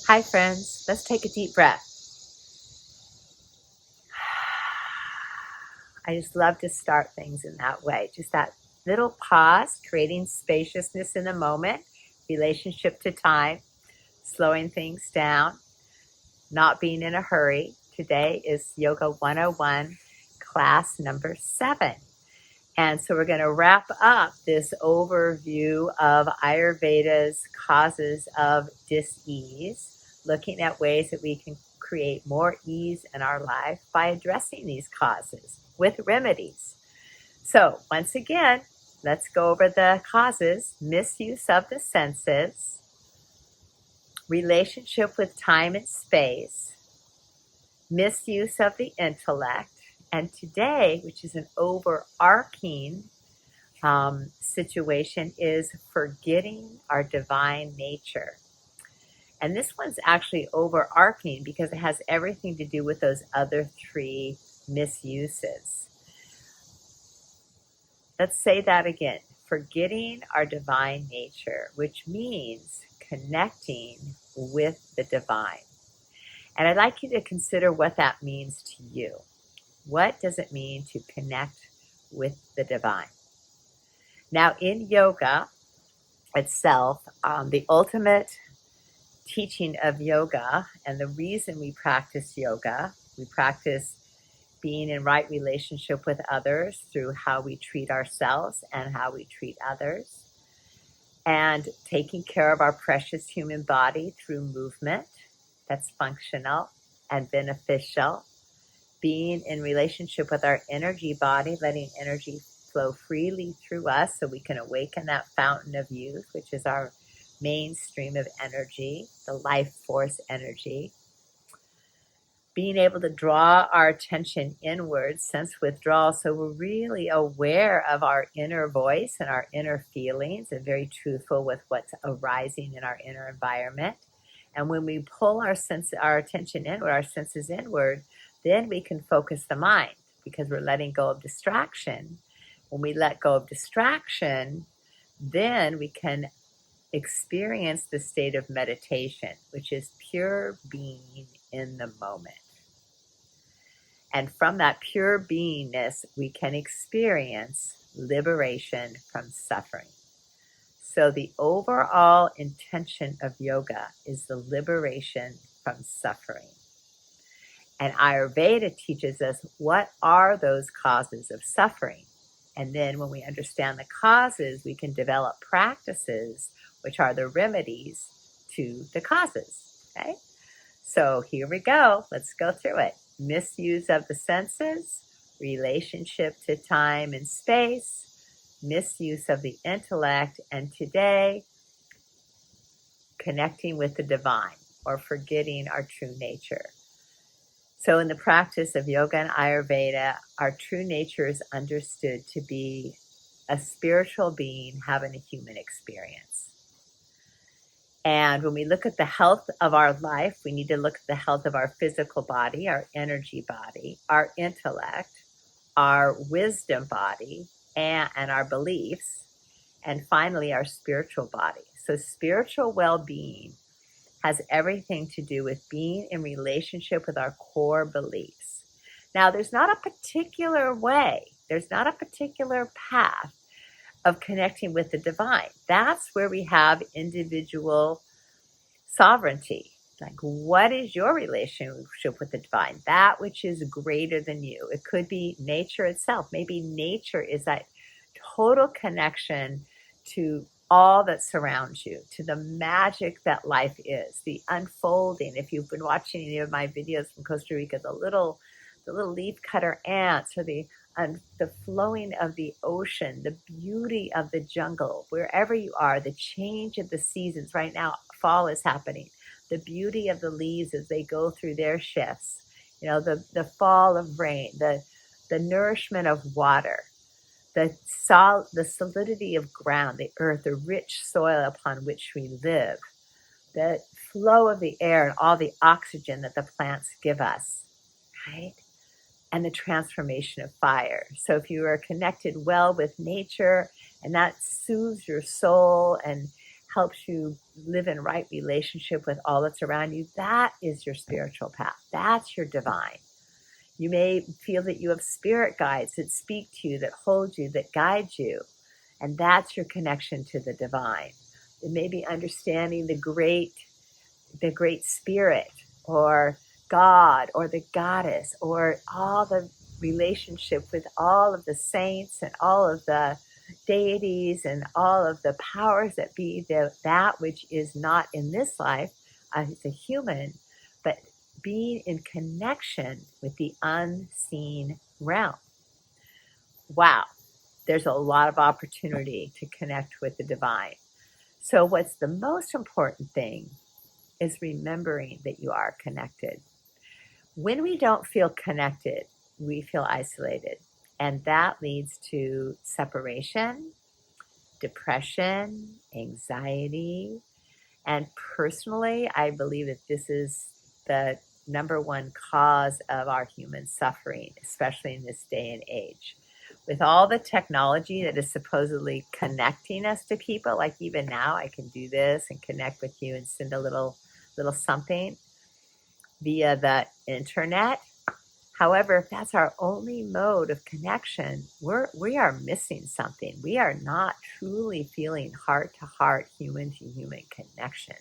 Hi, friends. Let's take a deep breath. I just love to start things in that way. Just that little pause, creating spaciousness in the moment, relationship to time, slowing things down, not being in a hurry. Today is Yoga 101, class number 7. And so we're going to wrap up this overview of Ayurveda's causes of dis-ease, looking at ways that we can create more ease in our life by addressing these causes with remedies. So once again, let's go over the causes: misuse of the senses, relationship with time and space, misuse of the intellect, and today, which is an overarching situation, is forgetting our divine nature. And this one's actually overarching because it has everything to do with those other 3 misuses. Let's say that again. Forgetting our divine nature, which means connecting with the divine. And I'd like you to consider what that means to you. What does it mean to connect with the divine? Now, in yoga itself, the ultimate teaching of yoga, and the reason we practice yoga, we practice being in right relationship with others through how we treat ourselves and how we treat others, and taking care of our precious human body through movement that's functional and beneficial, being in relationship with our energy body, letting energy flow freely through us so we can awaken that fountain of youth, which is our main stream of energy, the life force energy. Being able to draw our attention inwards, sense withdrawal, so we're really aware of our inner voice and our inner feelings and very truthful with what's arising in our inner environment. And when we pull our attention inward, our senses inward, then we can focus the mind because we're letting go of distraction. When we let go of distraction, then we can experience the state of meditation, which is pure being in the moment. And from that pure beingness, we can experience liberation from suffering. So the overall intention of yoga is the liberation from suffering. And Ayurveda teaches us what are those causes of suffering. And then when we understand the causes, we can develop practices, which are the remedies to the causes. Okay? So here we go. Let's go through it. Misuse of the senses, relationship to time and space, misuse of the intellect, and today, connecting with the divine or forgetting our true nature. So in the practice of yoga and Ayurveda, our true nature is understood to be a spiritual being having a human experience. And when we look at the health of our life, we need to look at the health of our physical body, our energy body, our intellect, our wisdom body, and our beliefs, and finally our spiritual body. So spiritual well-being has everything to do with being in relationship with our core beliefs. Now, there's not a particular way, there's not a particular path of connecting with the divine. That's where we have individual sovereignty. Like, what is your relationship with the divine? That which is greater than you. It could be nature itself. Maybe nature is that total connection to all that surrounds you, to the magic that life is, the unfolding. If you've been watching any of my videos from Costa Rica, the little leaf cutter ants, or the flowing of the ocean, the beauty of the jungle, wherever you are, the change of the seasons. Right now, fall is happening. The beauty of the leaves as they go through their shifts. You know, the fall of rain, the nourishment of water, the solidity of ground, the earth, the rich soil upon which we live, the flow of the air and all the oxygen that the plants give us, right? And the transformation of fire. So if you are connected well with nature and that soothes your soul and helps you live in right relationship with all that's around you, that is your spiritual path. That's your divine. You may feel that you have spirit guides that speak to you, that hold you, that guide you. And that's your connection to the divine. It may be understanding the great spirit or God or the goddess or all the relationship with all of the saints and all of the deities and all of the powers that be, that which is not in this life as a human, but being in connection with the unseen realm. Wow, there's a lot of opportunity to connect with the divine. So what's the most important thing is remembering that you are connected. When we don't feel connected, we feel isolated. And that leads to separation, depression, anxiety. And personally, I believe that this is the number one cause of our human suffering, especially in this day and age. With all the technology that is supposedly connecting us to people, like even now I can do this and connect with you and send a little something via the internet. However, if that's our only mode of connection, we are missing something. We are not truly feeling heart-to-heart, human-to-human connection.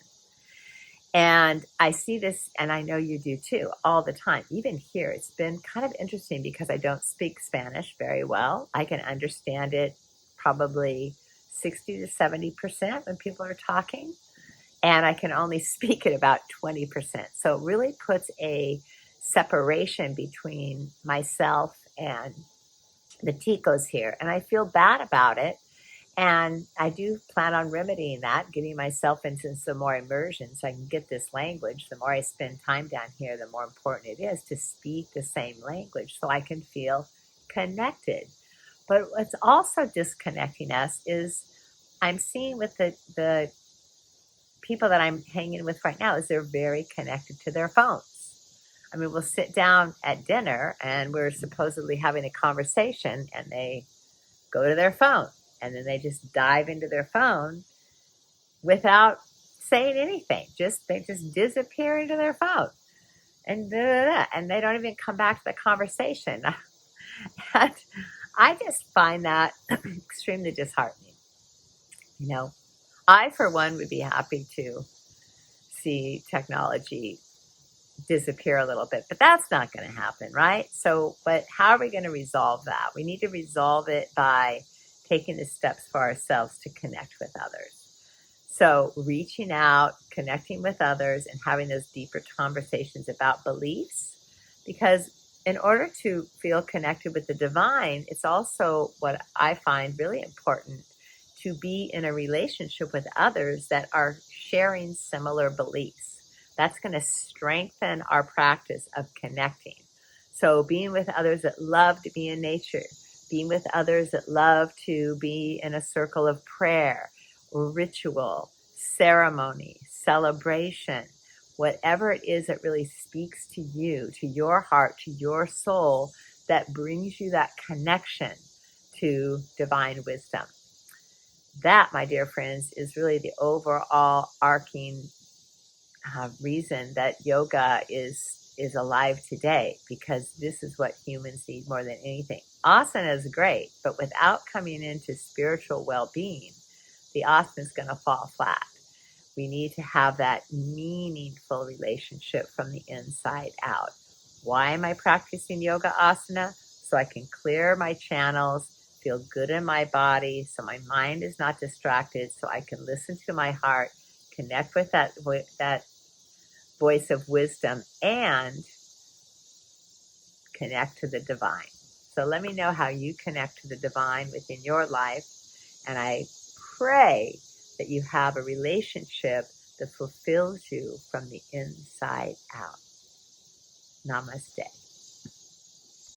And I see this, and I know you do too, all the time. Even here, it's been kind of interesting because I don't speak Spanish very well. I can understand it probably 60 to 70% when people are talking, and I can only speak it about 20%. So it really puts a separation between myself and the ticos here, and I feel bad about it. And I do plan on remedying that, getting myself into some more immersion so I can get this language. The more I spend time down here, the more important it is to speak the same language so I can feel connected. But what's also disconnecting us is I'm seeing with the people that I'm hanging with right now is they're very connected to their phones. I mean, we'll sit down at dinner and we're supposedly having a conversation and they go to their phone. And then they just dive into their phone without saying anything. They just disappear into their phone. And they don't even come back to the conversation. And I just find that extremely disheartening. You know, I, for one, would be happy to see technology disappear a little bit, but that's not going to happen, right? So, but how are we going to resolve that? We need to resolve it by taking the steps for ourselves to connect with others. So reaching out, connecting with others, and having those deeper conversations about beliefs. Because in order to feel connected with the divine, it's also what I find really important to be in a relationship with others that are sharing similar beliefs. That's going to strengthen our practice of connecting. So being with others that love to be in nature, being with others that love to be in a circle of prayer, ritual, ceremony, celebration, whatever it is that really speaks to you, to your heart, to your soul, that brings you that connection to divine wisdom. That, my dear friends, is really the overall arcing reason that yoga is alive today, because this is what humans need more than anything. Asana is great, but without coming into spiritual well-being, the asana is going to fall flat. We need to have that meaningful relationship from the inside out. Why am I practicing yoga asana? So I can clear my channels, feel good in my body, so my mind is not distracted, so I can listen to my heart, connect with that voice of wisdom, and connect to the divine. So let me know how you connect to the divine within your life. And I pray that you have a relationship that fulfills you from the inside out. Namaste.